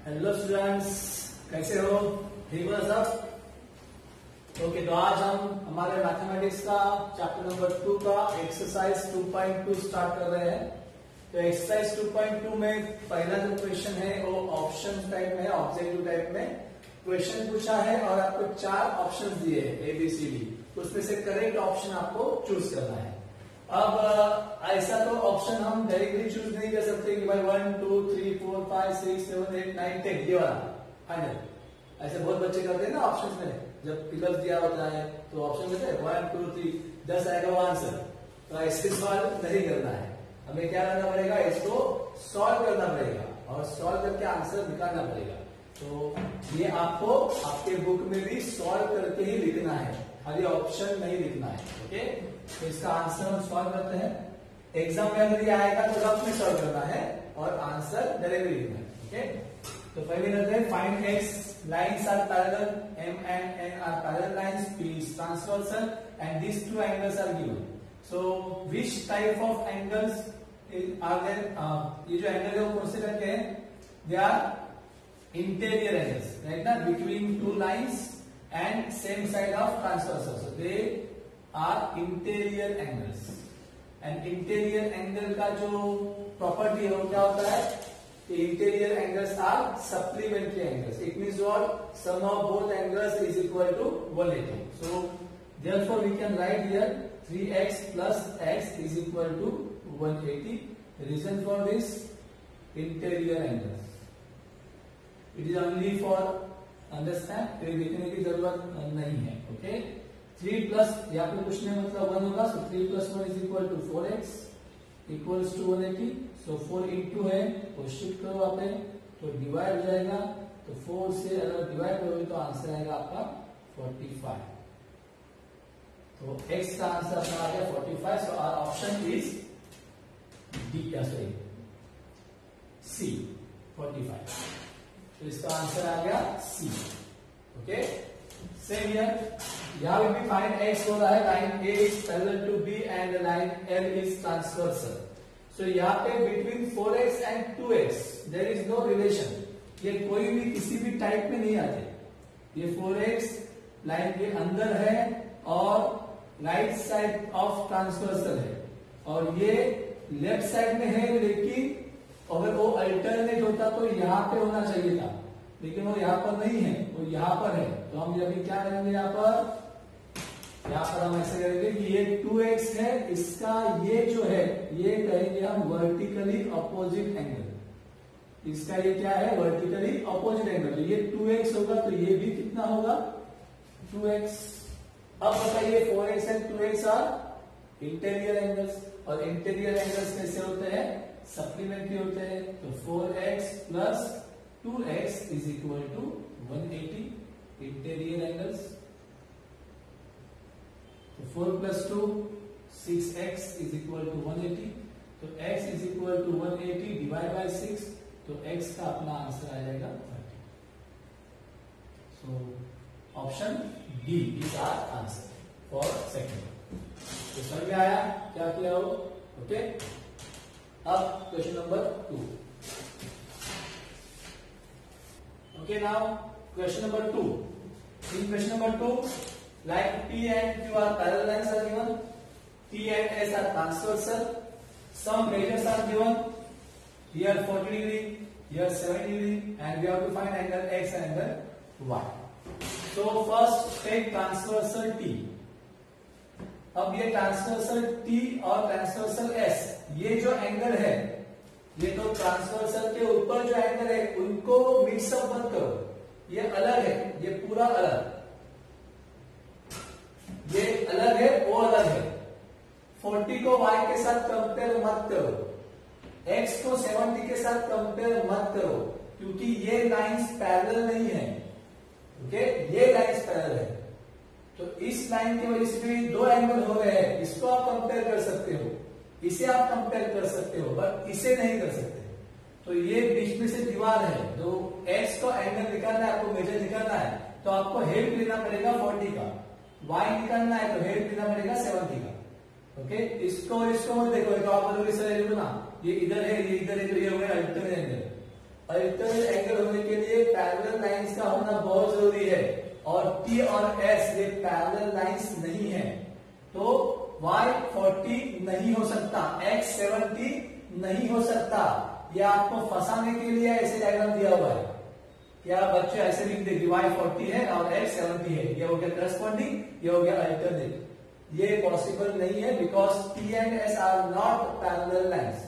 Hello students, कैसे हो? ठीक हो सब? ओके, तो आज हम हमारे मैथमेटिक्स का चैप्टर नंबर 2 का एक्सरसाइज 2.2 स्टार्ट कर रहे हैं। तो एक्सरसाइज 2.2 में पहला जो क्वेश्चन है वो ऑप्शन टाइप में है, ऑब्जेक्टिव टाइप में क्वेश्चन पूछा है और आपको 4 ऑप्शन दिए हैं ABCD, उसमें से करेक्ट ऑप्शन आपको चूज करना है। अब ऐसा तो ऑप्शन हम डायरेक्टली चूज नहीं कर सकते कि भाई 1 2 3 4 5 6 7 8 9 10 ये वाला फाइनल। ऐसे बहुत बच्चे करते हैं ना ऑप्शन में, जब फिगर्स दिया होता है तो ऑप्शन में 1 2 3 10 आएगा वो आंसर। तो ऐसे सवाल नहीं करना है, हमें क्या करना पड़ेगा, इसको सॉल्व करना पड़ेगा और सॉल्व करके आंसर निकालना पड़ेगा। तो ये आपको आपके बुक में भी सॉल्व करके ही लिखना है, खाली ऑप्शन नहीं लिखना है। ओके, तो इसका आंसर हम सॉल्व करते हैं। एग्जाम में अगर ये आएगा तो रफ में सॉल्व करना है और आंसर डायरेक्टली लिखना है। ओके, तो पहले करते हैं find x lines are parallel, m and n are parallel lines, p is transversal and these two angles are given. So which type of angles are there? ये जो एंगल है वो कौन से करके हैं? They are interior angles, right ना, between two lines and same side of transversal. So they are interior angles. And interior angle का जो property है वो क्या होता है? Interior angles are supplementary angles. It means what? Sum of both angles is equal to 180. So therefore we can write here 3x plus x is equal to 180. The reason for this, interior angles. It is only for understand, फिर लिखने की जरूरत नहीं है। Okay, 3 plus यहाँ पे कुछ नहीं मतलब 1 होगा, so 3 plus 1 is equal to 4x equals to 180. so 4 into है वो शिफ्ट करो आप तो डिवाइड हो जाएगा, तो 4 से अगर डिवाइड करोगे तो आंसर आएगा आपका 45। तो x का आंसर अपना आ गया 45। So our option is D, sorry C 45। तो इसका आंसर आ गया सी। ओके, सेम हियर, यहाँ पे भी फाइंड x हो रहा है, line A is parallel to B and line L is transversal. So यहाँ पे between 4x and 2x there is no relation. ये कोई भी किसी भी टाइप में नहीं आते। ये 4x लाइन के अंदर है और राइट साइड ऑफ ट्रांसवर्सल है और ये लेफ्ट साइड में है, लेकिन अगर वो अल्टरनेट होता तो यहाँ पे होना चाहिए था, लेकिन वो यहाँ पर नहीं है, वो यहाँ पर है। तो हम अभी क्या करेंगे, यहाँ पर हम ऐसे करेंगे कि ये 2x है, इसका ये जो है ये कहेंगे हम वर्टिकली अपोजिट एंगल। इसका ये क्या है, वर्टिकली अपोजिट एंगल। तो ये 2x होगा तो ये भी कितना होगा, 2x। अब बताइए 4x and 2x are interior angles, और इंटीरियर एंगल्स कैसे होते हैं, सप्लीमेंट्री होते हैं। तो 4x plus 2x is equal to 180 interior angles. तो 4 plus 2 6x is equal to 180. तो x is equal to 180 divide by 6, तो x का अपना आंसर आ जाएगा 30। So option D is our answer for second. तो समझ में आया क्या किया हो? ओके, अब question number 2। Okay, now question number 2। In question number 2, line P and Q are parallel lines are given. T and S are transversal. Some measures are given. Here 40 degree, here 70 degree, and we have to find angle X and angle Y. So first take transversal T. अब ये transversal T और transversal S, ये जो angle है, ये तो transversal के ऊपर जो एंगल है उनको मिक्सअप मत करो, ये अलग है, ये पूरा अलग, ये अलग है वो अलग है। 40 को y के साथ कंपेयर मत करो, x को 70 के साथ कंपेयर मत करो, क्योंकि ये लाइंस पैरेलल नहीं है। ओके, ये लाइंस पैरेलल है, तो इस लाइन की वजह से भी 2 एंगल हो रहे हैं। इसको आप कंपेयर कर सकते हो, इसे आप कंपेयर कर सकते हो, बट इसे नहीं कर सकते। तो ये बीच में से दीवार है, जो x को एंगल निकालना है, आपको मेजर निकालना है, तो आपको हेल्प लेना पड़ेगा 40 का, y निकालना है तो हेल्प लेना पड़ेगा 70 का। ओके, इसको मत देखो, तो आप बोलोगे सर ना ये इधर है ये इधर है, तो ये हो गया अल्टरनेट एंगल। अल्टरनेट एंगल होने के लिए पैरेलल लाइंस का होना बहुत जरूरी है, और T और S ये पैरेलल लाइंस नहीं है, तो Y 40 नहीं हो सकता, X 70 नहीं हो सकता। ये आपको फंसाने के लिए ऐसे डायग्राम दिया हुआ है। क्या बच्चे ऐसे लिख दे कि Y 40 है और X 70 है, ये हो गया करस्पॉन्डिंग, ये हो गया अल्टरनेट। ये पॉसिबल नहीं है because T and S are not parallel lines.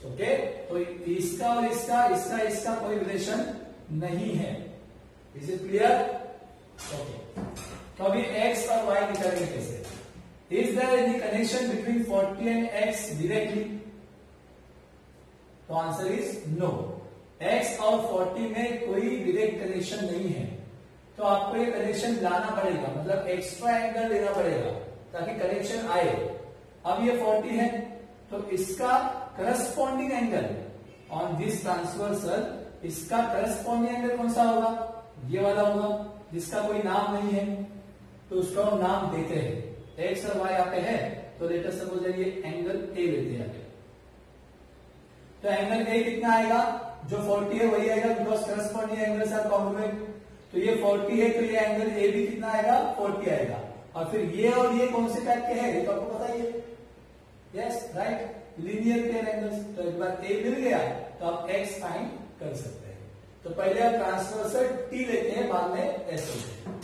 Okay, तो इसका और इसका कोई रिलेशन नहीं है। Is it clear? ओके, तो अभी X और Y निकालेंगे कैसे? Is there any connection between 40 and X directly? तो आंसर इज नो। X और 40 में कोई डायरेक्ट कनेक्शन नहीं है, तो आपको ये कनेक्शन लाना पड़ेगा, मतलब एक्स्ट्रा एंगल लेना पड़ेगा ताकि कनेक्शन आए। अब ये 40 है, तो इसका corresponding angle on this transversal, इसका करस्पॉन्डिंग एंगल कौन सा होगा? ये वाला होगा, जिसका कोई नाम नहीं है, तो उसका हम नाम देते हैं। X और Y यहाँ पे है, तो लेट अस सपोज ये एंगल A लेते हैं। तो एंगल A कितना आएगा? जो 40 है वही आएगा, because corresponding angles are congruent. तो ये 40 है, तो ये एंगल A भी कितना आएगा? 40 आएगा। और फिर ये और ये कौन से टाइप के हैं, ये तो आपको पता ही है। Yes, right, linear pair angles. तो एक बार A मिल गया तो आप X फाइंड कर सकते हैं। तो पहले आप ट्रांसवर्सल T लेते हैं, बाद में S लेते हैं।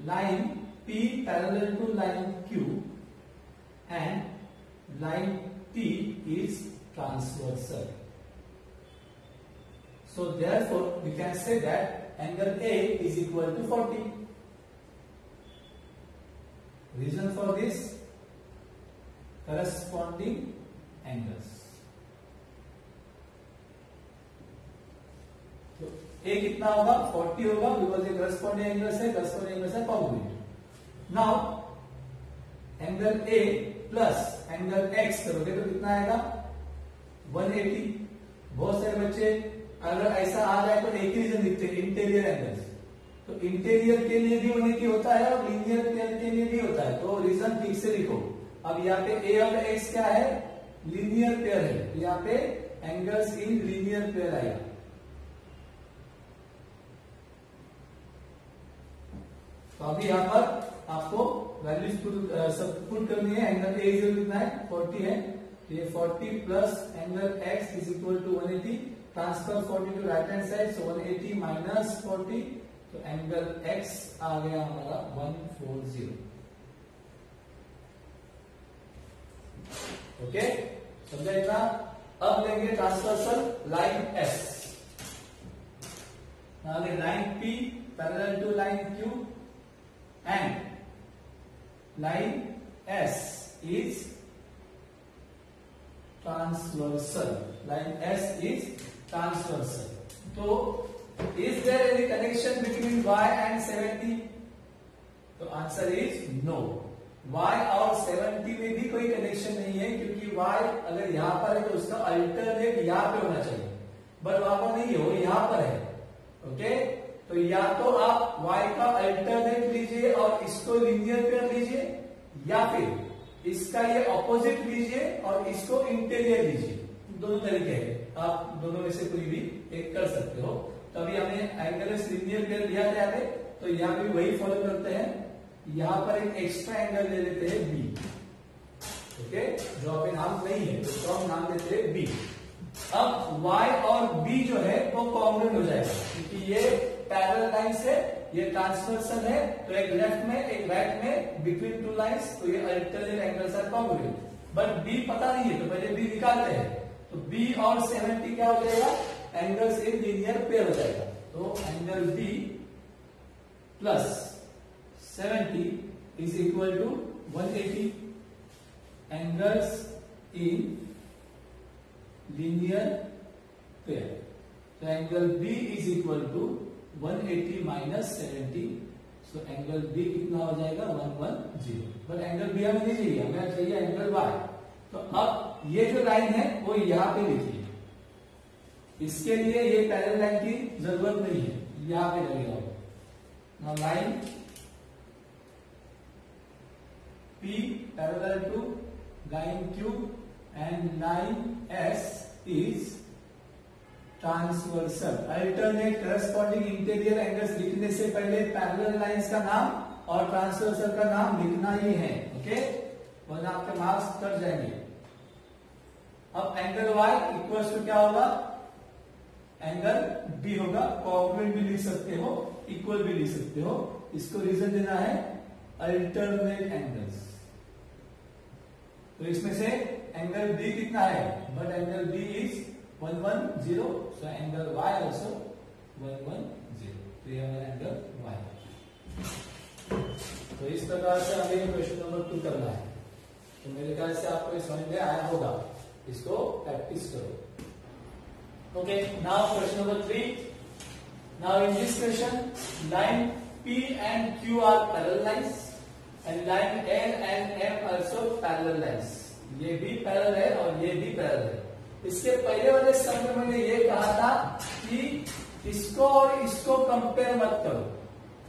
Line P parallel to line Q and line T is transversal. So therefore we can say that angle A is equal to 40. Reason for this? Corresponding angles. तो A कितना होगा? 40 होगा, बिकॉज ये करस्पॉन्डिंग एंगल्स है, corresponding angles है congruent. Now angle A plus angle X करोगे तो कितना आएगा? 180। बहुत सारे बच्चे अगर ऐसा आ जाए तो एक ही रीजन लिखते हैं, इंटीरियर एंगल्स। तो इंटीरियर के लिए भी 180 होता है और लीनियर पेयर के लिए भी होता है, तो रीजन ठीक से लिखो। अब यहाँ पे A और X क्या है? लीनियर पेयर है, तो यहाँ पे एंगल्स इन लीनियर पेयर आएगा। तो अभी यहाँ पर आपको वैल्यूज सब पुट करनी है। एंगल A कितना है? 40 है, तो ये 40 plus angle X is equal to 180। Transfer 40 to right hand side, so 180 minus 40, तो एंगल X आ गया हमारा 140। ओके, समझा इतना? अब लेंगे transversal line S। Line P parallel to line Q and line S is transversal. Line S is transversal. So, is there any connection between Y and 70? तो answer is no. Y और 70 में भी कोई connection नहीं है, क्योंकि Y अगर यहाँ पर है तो उसका अल्टरनेट यहाँ पे होना चाहिए, बट वहां पर नहीं है, वो यहाँ पर है। ओके, तो या तो आप Y का अल्टरनेट लीजिए और इसको लीनियर पेयर लीजिए, या फिर इसका ये ऑपोजिट लीजिए और इसको इंटीरियर लीजिए। दोनों तरीके हैं, आप दोनों में से कोई भी एक कर सकते हो। तो अभी हमने एंगल लीनियर पेयर लिया था यहाँ पे, तो यहाँ पे वही फॉलो करते हैं। यहाँ पर एक एक्स्ट्रा एंगल ले लेते हैं B। ओके, जो आप नाम नहीं है तो हम नाम देते हैं B। अब Y और B जो है वो कॉन्ग्रुएंट हो जाएगा, क्योंकि ये पैरेलल लाइंस है, ये ट्रांसवर्सल है, तो एक लेफ्ट में एक राइट में बिटवीन टू लाइंस, तो ये alternate angles are congruent. But B पता नहीं है, तो पहले B निकालते हैं। तो B और 70 क्या हो जाएगा? एंगल्स इन लीनियर पेयर हो जाएगा। तो angle B plus 70 is equal to 180 angles in linear pair. तो angle B is equal to 180 minus 70, so angle B कितना हो जाएगा? 110। बट एंगल B हमें नहीं चाहिए, हमें चाहिए एंगल Y। तो अब ये जो लाइन है वो यहाँ पे लिखिए, इसके लिए ये पैरेलल लाइन की जरूरत नहीं है, यहाँ पे लगेगा। Now line P parallel to line Q and line S is transversal. Alternate corresponding interior angles लिखने से पहले पैरेलल लाइंस का नाम और ट्रांसवर्सल का नाम लिखना ही है, ओके, वरना आपके मार्क्स कट जाएंगे। अब एंगल y इक्वल्स टू क्या होगा, एंगल b होगा। कॉन्ग्रुएंट भी लिख सकते हो, इक्वल भी लिख सकते हो। इसको रीजन देना है अल्टरनेट एंगल्स। तो इसमें से एंगल b कितना है, but angle b is 110, so angle y also 110। तो ये हमारा एंगल y। तो इस प्रकार से हमें क्वेश्चन नंबर 2 करना है। तो मेरे ख्याल से आपको समझ में आया होगा, इसको प्रैक्टिस करो। Okay, now question number 3। Now in this question line P and Q are parallel lines and line L and M also parallel lines। ये भी पैरेलल है और ये भी पैरेलल है। इसके पहले वाले सम में मैंने ये कहा था कि इसको और इसको कंपेयर मत करो,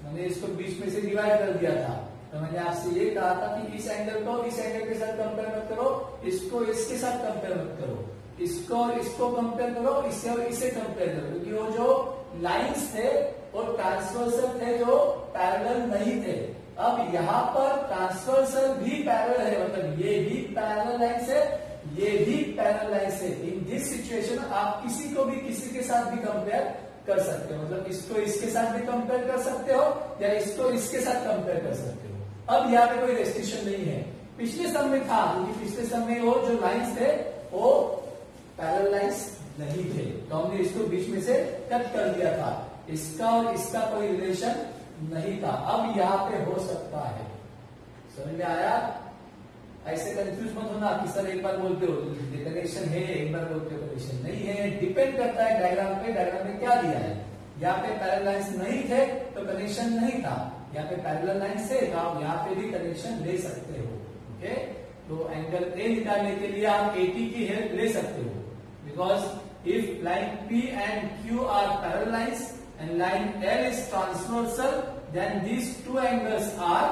मैंने इसको बीच में से डिवाइड कर दिया था। तो मैंने आपसे ये कहा था कि इस एंगल को इस एंगल के साथ कंपेयर मत करो, इसको इसके साथ कंपेयर मत करो, इसको और इसको कंपेयर करो, इससे और इसे कंपेयर करो, क्योंकि वो जो लाइंस थे वो ट्रांसवर्सल थे जो पैरेलल नहीं थे। अब यहाँ पर ट्रांसवर्सल भी पैरेलल है, मतलब ये भी पैरेलल लाइंस है, ये भी पैरेलल लाइंस है। इन दिस सिचुएशन आप किसी को भी किसी के साथ भी कंपेयर कर सकते हो, मतलब इसको इसके साथ भी कंपेयर कर सकते हो या इसको इसके साथ कंपेयर कर सकते हो। अब यहाँ पे कोई रेस्ट्रिक्शन नहीं है। पिछले सम में था, क्योंकि पिछले सम में वो जो लाइंस थे वो पैरेलल लाइंस नहीं थे, तो हमने इसको बीच में से कट कर दिया था। इसका और इसका कोई रिलेशन नहीं था। अब यहाँ पे हो सकता है, समझ में आया? ऐसे कंफ्यूज मत होना कि सर एक बार बोलते हो कनेक्शन है, एक बार बोलते हो कनेक्शन नहीं है। डिपेंड करता है डायग्राम पे, डायग्राम में क्या दिया है। यहाँ पे पैरेलल लाइंस नहीं थे तो कनेक्शन नहीं था, यहाँ पे पैरेलल लाइंस है तो आप यहाँ पे भी कनेक्शन ले सकते हो। ओके, तो एंगल ए निकालने के लिए आप AT की हेल्प ले सकते हो, because if line P and Q are parallel lines and line L is transversal, then these two angles are,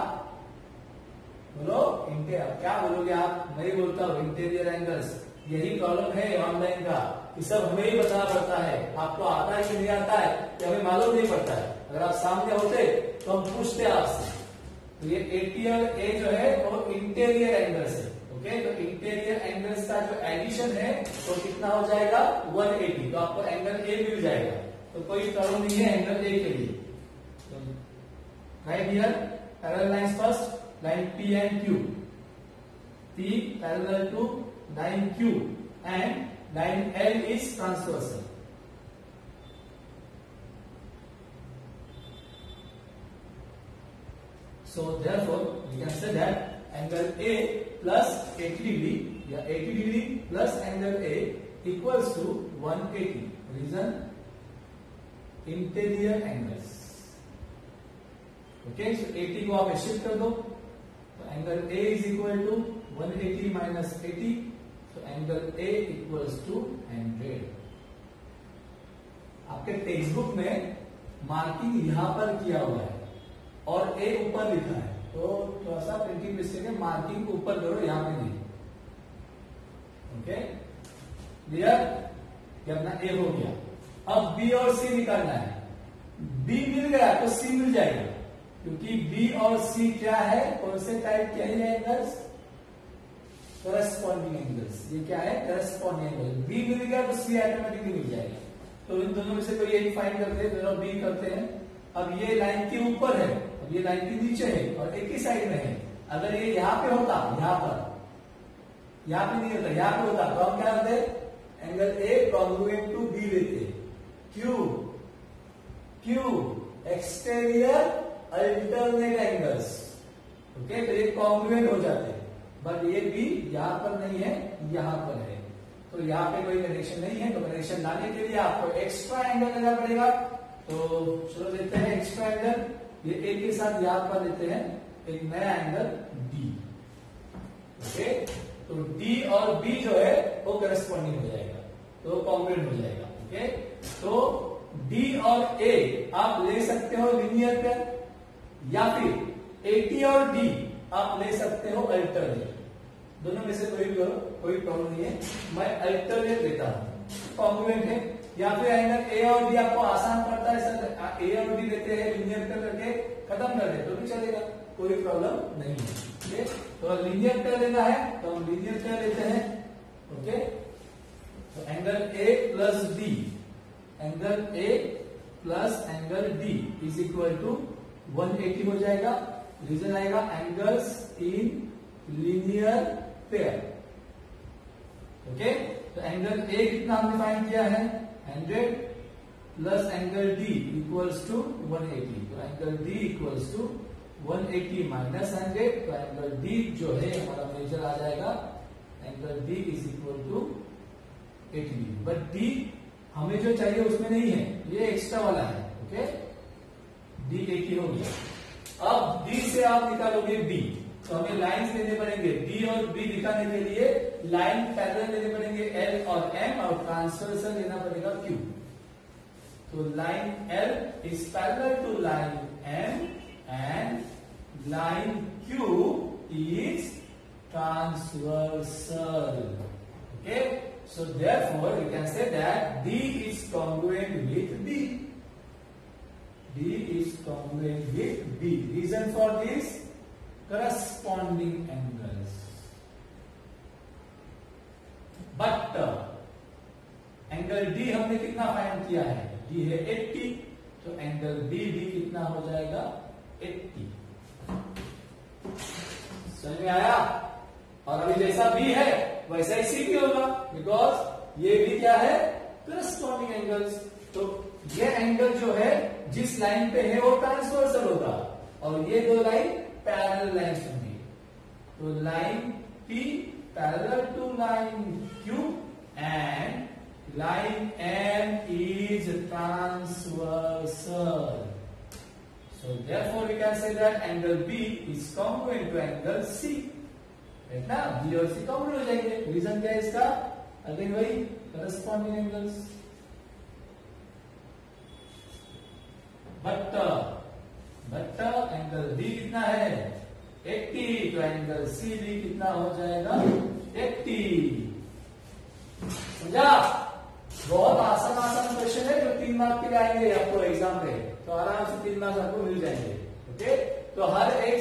बोलो क्या बोलोगे आप? नहीं बोलता हूँ, इंटीरियर एंगल्स। यही प्रॉब्लम है ऑनलाइन का कि सब हमें ही बताना पड़ता है। आपको आता है कि नहीं आता है कि हमें मालूम नहीं पड़ता है। अगर आप सामने होते तो हम पूछते आपसे। तो ये AT और A जो है वो इंटीरियर एंगल्स है। ओके, तो इंटीरियर एंगल्स का जो एडिशन है वो कितना हो जाएगा? 180। तो आपको एंगल A मिल जाएगा, तो कोई प्रॉब्लम नहीं है एंगल A के लिए। Right here parallel lines first, line P and Q. P parallel to line Q and line L is transversal. So therefore we can say that angle A plus 80 degree या 80 degree plus angle A equals to 180. Reason? Interior angles. Okay, so 80 को आप shift कर दो, angle A is equal to 180 minus 80, so angle A equals to 100. आपके text book में marking यहां पर किया हुआ है और A ऊपर लिखा है, तो थोड़ा सा प्रिंटिंग मिस्टेक है, मार्किंग ऊपर करो, यहां पे नहीं। Okay clear? ये अपना A हो गया। अब B और C निकालना है। B मिल गया तो C मिल जाएगा, क्योंकि B और C क्या है, कौन से टाइप के हैं एंगल्स? Corresponding angles. ये क्या है? Corresponding angle. B मिल गया तो C ऑटोमेटिकली मिल जाएगा। तो इन दोनों में से कोई एक फाइंड करते हैं, दोनों B करते हैं। अब ये लाइन के ऊपर है, अब ये लाइन के नीचे है और एक ही साइड में है। अगर ये यहाँ पे होता, यहाँ पे नहीं होता, यहाँ पे होता, तो हम क्या करते? Angle A congruent to B लेते। Q exterior alternate angles. Okay, तो ये कॉन्ग्रुएंट हो जाते हैं, बट ये भी यहाँ पर नहीं है, यहाँ पर है, तो यहाँ पे कोई कनेक्शन नहीं है। तो कनेक्शन लाने के लिए आपको एक्स्ट्रा एंगल लेना पड़ेगा। तो चलो लेते हैं एक्स्ट्रा एंगल, ये A के साथ यहाँ पर लेते हैं एक नया एंगल D। ओके, तो D और B जो है वो करस्पॉन्डिंग हो जाएगा, तो कॉन्ग्रुएंट हो जाएगा। ओके, तो D और A आप ले सकते हो लीनियर पेयर, या फिर AT और D आप ले सकते हो अल्टरनेट। दोनों में से कोई भी करो, कोई प्रॉब्लम नहीं है। मैं अल्टरनेट लेता हूं, कॉन्ग्रुएंट है या फिर एंगल ए और बी आपको आसान पड़ता है सर, ए और बी लेते हैं लीनियर कर करके खत्म कर दे तो भी चलेगा, कोई प्रॉब्लम नहीं है। ओके, तो लीनियर कर लेना है तो हम लीनियर कर लेते हैं। ओके, तो angle A plus D, angle A plus angle D is equal to 180 हो जाएगा। रीजन आएगा angles in linear pair. Okay, तो एंगल ए कितना हमने फाइंड किया है 100 plus angle D equals to 180, तो angle D equals to 180 minus 100, तो एंगल डी जो है हमारा मेजर आ जाएगा, angle D is equal to 80, but D हमें जो चाहिए उसमें नहीं है, ये एक्स्ट्रा वाला है। ओके, डी 80 हो गया। अब डी से आप निकालोगे बी, तो हमें लाइंस लेने पड़ेंगे, डी और बी दिखाने के लिए लाइन पैरेलल लेने पड़ेंगे एल और एम, और ट्रांसवर्सल लेना पड़ेगा क्यू। तो line L is parallel to line M and line Q is transversal. Okay, so therefore we can say that D is congruent with B. D is congruent with B. Reason for this, corresponding angles. But angle D हमने कितना find किया है, D है 80, तो angle B भी कितना हो जाएगा 80। समझ में आया? और अभी जैसा B है वैसा ही C भी होगा, बिकॉज ये भी क्या है करस्पॉन्डिंग एंगल्स। तो ये एंगल जो है जिस लाइन पे है वो ट्रांसवर्सल होगा, और ये दो लाइन पैरेलल लाइंस होंगी। तो line P parallel to line Q and line M is transversal. So therefore we can say that angle B is congruent to angle C. है ना, बी और सी कॉमन हो जाएंगे। रीजन क्या है इसका, अगेन वही corresponding angles. But angle B कितना है 80, तो एंगल सी भी कितना हो जाएगा 80। समझा? बहुत आसान आसान क्वेश्चन है जो 3 मार्क के लिए आएंगे आपको एग्जाम में, तो आराम से 3 मार्क्स आपको मिल जाएंगे। ओके, तो हर एक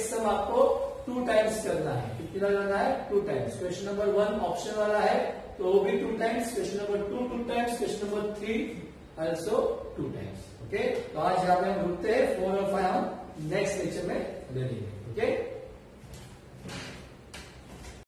सम आपको 2 टाइम्स करना है। कितना करना है 2 टाइम्स। क्वेश्चन नंबर 1 ऑप्शन वाला है तो वो भी 2 times, question number 2 2 times, question number 3 also 2 times. Okay, तो आज यहाँ पे हम रुकते हैं, 4 और 5 हम नेक्स्ट लेक्चर में ले लेंगे। ओके।